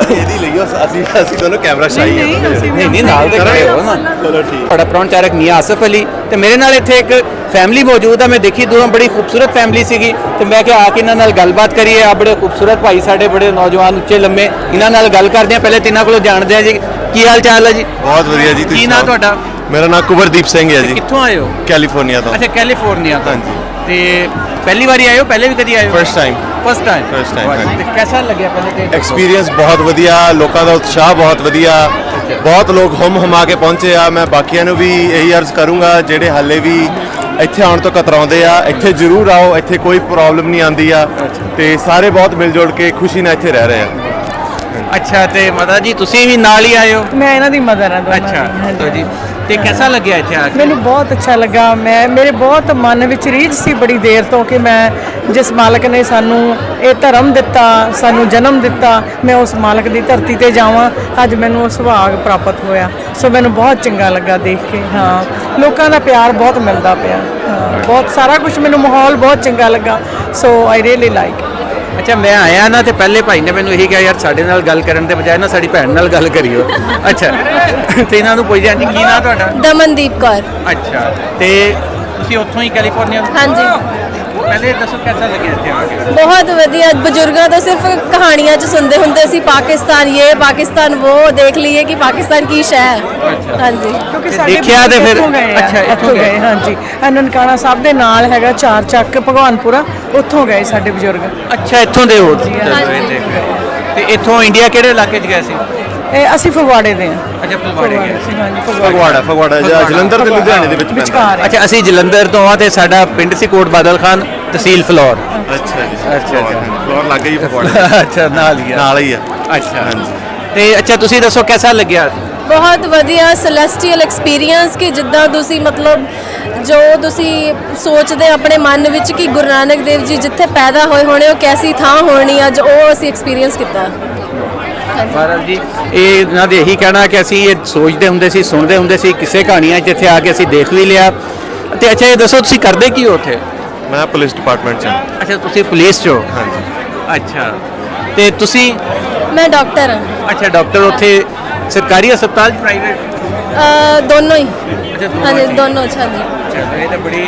ਇਹਦੀ ਲਈਓ ਅਸੀਂ ਦੋਨੋਂ ਕੈਮਰਾ ਸ਼ਾਈ ਨਹੀਂ ਨਾਲ ਤੇ ਖੜੇ ਹੋ ਨਾ। ਚਲੋ ਠੀਕ। ਤੁਹਾਡਾ ਪ੍ਰੌਣਚਾਰਕ ਮੀਆਂ ਆਸਫ ਅਲੀ ਤੇ ਮੇਰੇ ਨਾਲ ਇੱਥੇ ਇੱਕ ਫੈਮਿਲੀ ਮੌਜੂਦ ਆ। ਮੈਂ ਦੇਖੀ ਦੂਰੋਂ ਬੜੀ ਖੂਬਸੂਰਤ ਫੈਮਿਲੀ ਸੀਗੀ ਤੇ ਮੈਂ ਕਿਹਾ ਆ ਕੇ ਇਹਨਾਂ ਨਾਲ ਗੱਲਬਾਤ ਕਰੀਏ। ਆ ਬੜੇ ਖੂਬਸੂਰਤ ਭਾਈ ਸਾਡੇ, ਬੜੇ ਨੌਜਵਾਨ, ਉੱਚੇ ਲੰਮੇ, ਇਹਨਾਂ ਨਾਲ ਗੱਲ ਕਰਦੇ ਆ। ਪਹਿਲੇ ਤਿੰਨਾਂ ਕੋਲੋਂ ਜਾਣਦੇ ਆ ਜੀ ਕੀ ਹਾਲ ਚਾਲ ਹੈ ਜੀ। ਬਹੁਤ ਵਧੀਆ ਜੀ। ਕੀ ਨਾਂ ਤੁਹਾਡਾ? ਮੇਰਾ ਨਾਮ ਕੁਵਰਦੀਪ ਸਿੰਘ ਹੈ ਜੀ। ਕਿੱਥੋਂ ਆਏ ਹੋ? ਕੈਲੀਫੋਰਨੀਆ ਤੋਂ। ਅੱਛਾ, ਕੈਲੀਫੋਰਨੀਆ ਤੋਂ। ਹਾਂਜੀ। ਤੇ ਪਹਿਲੀ ਵਾਰੀ ਆਏ ਹੋ? ਪਹਿਲੇ ਵੀ ਕਦੀ ਆਏ ਹੋ? First time. First time. ਹਾਂਜੀ। ਤੇ ਕਿਹਦਾ ਲੱਗਿਆ ਪਹਿਲੇ ਤੇ? ਐਕਸਪੀਰੀਅੰਸ ਬਹੁਤ ਵਧੀਆ, ਲੋਕਾਂ ਦਾ ਉਤਸ਼ਾਹ ਬਹੁਤ ਵਧੀਆ, ਬਹੁਤ ਲੋਕ ਹਮਾ ਕੇ ਪਹੁੰਚੇ ਆ। ਮੈਂ ਬਾਕੀਆਂ ਨੂੰ ਵੀ ਇਹੀ ਅਰਜ਼ ਕਰੂੰਗਾ ਜਿਹੜੇ ਹਾਲੇ ਵੀ ਇੱਥੇ ਆਉਣ ਤੋਂ ਕਤਰਾਉਂਦੇ ਆ, ਇੱਥੇ ਜ਼ਰੂਰ ਆਓ। ਇੱਥੇ ਕੋਈ ਪ੍ਰੋਬਲਮ ਨਹੀਂ ਆਉਂਦੀ ਆ ਤੇ ਸਾਰੇ ਬਹੁਤ ਮਿਲ ਜੁਲ ਕੇ ਖੁਸ਼ੀ ਨਾਲ ਇੱਥੇ ਰਹਿ ਰਹੇ ਆ। ਅੱਛਾ, ਤੇ ਮਾਤਾ ਜੀ ਤੁਸੀਂ ਵੀ ਨਾਲ ਹੀ ਆਏ ਹੋ? ਮੈਂ ਇਹਨਾਂ ਦੀ ਮਦਰ ਹਾਂ। ਅੱਛਾ ਜੀ। ਤੇ ਕਿਹਦਾ ਲੱਗਿਆ ਇੱਥੇ ਆ ਕੇ? ਮੈਨੂੰ ਬਹੁਤ ਅੱਛਾ ਲੱਗਾ। ਮੇਰੇ ਬਹੁਤ ਮਨ ਵਿੱਚ ਰੀਝ ਸੀ ਬੜੀ ਦੇਰ ਤੋਂ ਕਿ ਮੈਂ ਜਿਸ ਮਾਲਕ ਨੇ ਸਾਨੂੰ ਇਹ ਧਰਮ ਦਿੱਤਾ, ਸਾਨੂੰ ਜਨਮ ਦਿੱਤਾ, ਮੈਂ ਉਸ ਮਾਲਕ ਦੀ ਧਰਤੀ ਤੇ ਜਾਵਾਂ। ਅੱਜ ਮੈਨੂੰ ਉਹ ਸੁਭਾਗ ਪ੍ਰਾਪਤ ਹੋਇਆ। ਸੋ ਮੈਨੂੰ ਬਹੁਤ ਚੰਗਾ ਲੱਗਾ ਦੇਖ ਕੇ। ਹਾਂ, ਲੋਕਾਂ ਦਾ ਪਿਆਰ ਬਹੁਤ ਮਿਲਦਾ ਪਿਆ। ਬਹੁਤ ਸਾਰਾ ਕੁਝ, ਮੈਨੂੰ ਮਾਹੌਲ ਬਹੁਤ ਚੰਗਾ ਲੱਗਾ। ਸੋ ਆਈ ਰੀਅਲੀ ਲਾਈਕ। ਅੱਛਾ, ਮੈਂ ਆਇਆ ਨਾ ਤੇ ਪਹਿਲੇ ਭਾਈ ਨੇ ਮੈਨੂੰ ਇਹੀ ਕਿਹਾ ਯਾਰ ਸਾਡੇ ਨਾਲ ਗੱਲ ਕਰਨ ਦੇ ਬਜਾਏ ਨਾ ਸਾਡੀ ਭੈਣ ਨਾਲ ਗੱਲ ਕਰਿਓ। ਅੱਛਾ, ਤੇ ਇਹਨਾਂ ਨੂੰ ਪੁੱਛਦੇ ਹਾਂ ਜੀ ਕੀ ਨਾਂ ਤੁਹਾਡਾ? ਦਮਨਦੀਪ ਕੌਰ। ਅੱਛਾ, ਤੇ ਤੁਸੀਂ ਉੱਥੋਂ ਹੀ ਕੈਲੀਫੋਰਨੀਆ ਤੋਂ? ਹਾਂਜੀ। ਪਹਿਲੇ ਦੱਸੋ ਕਿਹਦਾ ਲੱਗਿਆ ਇੱਥੇ ਆ ਕੇ? ਬਹੁਤ ਵਧੀਆ। ਬਜ਼ੁਰਗਾਂ ਤੋਂ ਸਿਰਫ ਕਹਾਣੀਆਂ 'ਚ ਸੁਣਦੇ ਹੁੰਦੇ ਸੀ, ਪਾਕਿਸਤਾਨ ਇਹ ਪਾਕਿਸਤਾਨ ਉਹ, ਦੇਖ ਲਈਏ ਕਿ ਪਾਕਿਸਤਾਨ ਕੀ ਸ਼ੈ ਹੈ। ਹਾਂਜੀ। ਕਿਉਂਕਿ ਦੇਖਿਆ ਤੇ ਫਿਰ ਅੱਛਾ ਇੱਥੋਂ ਗਏ। ਹਾਂਜੀ, ਨਨਕਾਣਾ ਸਾਹਿਬ ਦੇ ਨਾਲ ਹੈਗਾ ਚਾਰ ਚੱਕ ਭਗਵਾਨਪੁਰਾ, ਉੱਥੋਂ ਗਏ ਸਾਡੇ ਬਜ਼ੁਰਗ। ਅੱਛਾ, ਇੱਥੋਂ ਦੇ ਹੋ? ਹਾਂਜੀ। ਤੇ ਇੱਥੋਂ ਇੰਡੀਆ ਕਿਹੜੇ ਇਲਾਕੇ 'ਚ ਗਏ ਸੀ? ਅਸੀਂ ਫਗਵਾੜੇ ਦੇ ਹਾਂ। ਅੱਛਾ, ਫਗਵਾੜੇ ਗਏ ਸੀ। ਹਾਂਜੀ, ਫਗਵਾੜਾ ਜਲੰਧਰ ਤੇ ਲੁਧਿਆਣੇ ਦੇ ਵਿੱਚ ਵਿਚਕਾਰ। ਅੱਛਾ, ਅਸੀਂ ਜਲੰਧਰ ਤੋਂ ਆ ਤੇ ਸਾਡਾ ਪਿੰਡ ਸੀ ਕੋਟ ਬਾਦਲ ਖਾਨ, ਤਹਿਸੀਲ ਫਲੋਰ। ਅੱਛਾ ਜੀ। ਅੱਛਾ। ਫਲੋਰ ਲੱਗ ਗਈ ਫਗਵਾੜਾ। ਅੱਛਾ, ਨਾਲ ਹੀ ਆ। ਨਾਲ ਹੀ ਆ। ਅੱਛਾ। ਹਾਂਜੀ। ਤੇ ਅੱਛਾ, ਤੁਸੀਂ ਦੱਸੋ ਕਿਹਦਾ ਲੱਗਿਆ? ਬਹੁਤ ਵਧੀਆ ਸੈਲੈਸਟੀਅਲ ਐਕਸਪੀਰੀਅੰਸ ਕਿ ਜਿੱਦਾਂ ਤੁਸੀਂ ਮਤਲਬ ਜੋ ਤੁਸੀਂ ਸੋਚਦੇ ਆਪਣੇ ਮਨ ਵਿੱਚ ਕਿ ਗੁਰੂ ਨਾਨਕ ਦੇਵ ਜੀ ਜਿੱਥੇ ਪੈਦਾ ਹੋਏ ਹੋਣੇ ਉਹ ਕੈਸੀ ਥਾਂ ਹੋਣੀ, ਅੱਜ ਉਹ ਅਸੀਂ ਐਕਸਪੀਰੀਅੰਸ ਕੀਤਾ। ਮਹਾਰਾਜ ਜੀ, ਇਹ ਇਹਨਾਂ ਦੇ ਇਹੀ ਕਹਿਣਾ ਕਿ ਅਸੀਂ ਇਹ ਸੋਚਦੇ ਹੁੰਦੇ ਸੀ, ਸੁਣਦੇ ਹੁੰਦੇ ਸੀ ਕਿਸੇ ਕਹਾਣੀਆਂ 'ਚ, ਜਿੱਥੇ ਆ ਕੇ ਅਸੀਂ ਦੇਖ ਵੀ ਲਿਆ। ਤੇ ਅੱਛਾ, ਇਹ ਦੱਸੋ ਤੁਸੀਂ ਕਰਦੇ ਕੀ ਹੋ ਉੱਥੇ? ਮੈਂ ਪੁਲਿਸ ਡਿਪਾਰਟਮੈਂਟ 'ਚ ਹਾਂ। ਅੱਛਾ, ਤੁਸੀਂ ਪੁਲਿਸ 'ਚ ਹੋ? ਹਾਂਜੀ। ਅੱਛਾ, ਤੇ ਤੁਸੀਂ? ਮੈਂ ਡਾਕਟਰ ਹਾਂ। ਅੱਛਾ, ਡਾਕਟਰ ਉੱਥੇ ਸਰਕਾਰੀ ਹਸਪਤਾਲ 'ਚ, ਪ੍ਰਾਈਵੇਟ? ਦੋਨੋਂ ਹੀ। ਅੱਛਾ, ਹਾਂਜੀ, ਦੋਨੋਂ। ਅੱਛਾ ਜੀ। ਚਲੋ, ਇਹ ਤਾਂ ਬੜੀ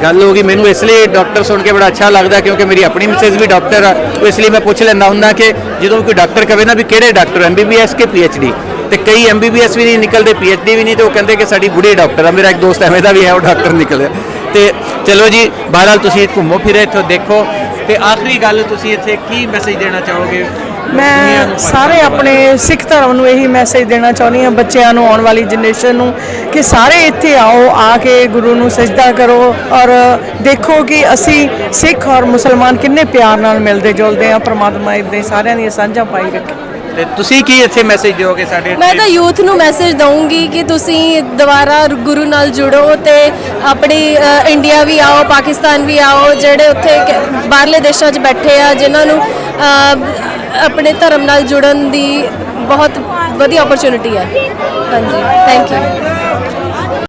ਗੱਲ ਹੋ ਗਈ। ਮੈਨੂੰ ਇਸ ਲਈ ਡਾਕਟਰ ਸੁਣ ਕੇ ਬੜਾ ਅੱਛਾ ਲੱਗਦਾ ਕਿਉਂਕਿ ਮੇਰੀ ਆਪਣੀ ਮਿਸੇਜ ਵੀ ਡਾਕਟਰ ਆ। ਇਸ ਲਈ ਮੈਂ ਪੁੱਛ ਲੈਂਦਾ ਹੁੰਦਾ ਕਿ ਜਦੋਂ ਕੋਈ ਡਾਕਟਰ ਕਹੇ ਨਾ ਵੀ ਕਿਹੜੇ ਡਾਕਟਰ, MBBS ਕੇ PhD, ਤੇ ਕਈ MBBS ਵੀ ਨਹੀਂ ਨਿਕਲਦੇ, PhD ਵੀ ਨਹੀਂ, ਤੇ ਉਹ ਕਹਿੰਦੇ ਕਿ ਸਾਡੀ ਬੁੜੀ ਡਾਕਟਰ ਆ। ਮੇਰਾ ਇੱਕ ਦੋਸਤ ਐਵੇਂ ਦਾ ਵੀ ਹੈ, ਉਹ ਡਾਕਟਰ ਨਿਕਲਿਆ। ਤੇ ਚਲੋ ਜੀ, ਬਹਰਹਾਲ ਤੁਸੀਂ ਘੁੰਮੋ ਫਿਰੇ, ਇੱਥੋਂ ਦੇਖੋ। ਤੇ ਆਖਰੀ ਗੱਲ, ਤੁਸੀਂ ਇੱਥੇ ਕੀ ਮੈਸੇਜ ਦੇਣਾ ਚਾਹੋਗੇ? ਮੈਂ ਸਾਰੇ ਆਪਣੇ ਸਿੱਖ ਧਰਮ ਨੂੰ ਇਹੀ ਮੈਸੇਜ ਦੇਣਾ ਚਾਹੁੰਦੀ ਹਾਂ, ਬੱਚਿਆਂ ਨੂੰ, ਆਉਣ ਵਾਲੀ ਜਨਰੇਸ਼ਨ ਨੂੰ, ਕਿ ਸਾਰੇ ਇੱਥੇ ਆਓ, ਆ ਕੇ ਗੁਰੂ ਨੂੰ ਸਜਦਾ ਕਰੋ ਔਰ ਦੇਖੋ ਕਿ ਅਸੀਂ ਸਿੱਖ ਔਰ ਮੁਸਲਮਾਨ ਕਿੰਨੇ ਪਿਆਰ ਨਾਲ ਮਿਲਦੇ ਜੁਲਦੇ ਆ। ਪ੍ਰਮਾਤਮਾ ਇੱਦਾਂ ਸਾਰਿਆਂ ਦੀਆਂ ਸਾਂਝਾਂ ਪਾਈ ਰੱਖੇ। ਤੇ ਤੁਸੀਂ ਕੀ ਇੱਥੇ ਮੈਸੇਜ ਦਿਓਗੇ ਸਾਡੇ? ਮੈਂ ਤਾਂ ਯੂਥ ਨੂੰ ਮੈਸੇਜ ਦਊਂਗੀ ਕਿ ਤੁਸੀਂ ਦੁਬਾਰਾ ਗੁਰੂ ਨਾਲ ਜੁੜੋ ਤੇ ਆਪਣੀ ਇੰਡੀਆ ਵੀ ਆਓ, ਪਾਕਿਸਤਾਨ ਵੀ ਆਓ, ਜਿਹੜੇ ਉੱਥੇ ਬਾਹਰਲੇ ਦੇਸ਼ਾਂ 'ਚ ਬੈਠੇ ਆ, ਜਿਨ੍ਹਾਂ ਨੂੰ ਆਪਣੇ ਧਰਮ ਨਾਲ ਜੁੜਨ ਦੀ ਬਹੁਤ ਵਧੀਆ ਓਪਰਚੁਨਿਟੀ ਹੈ। ਹਾਂਜੀ, ਥੈਂਕ ਯੂ।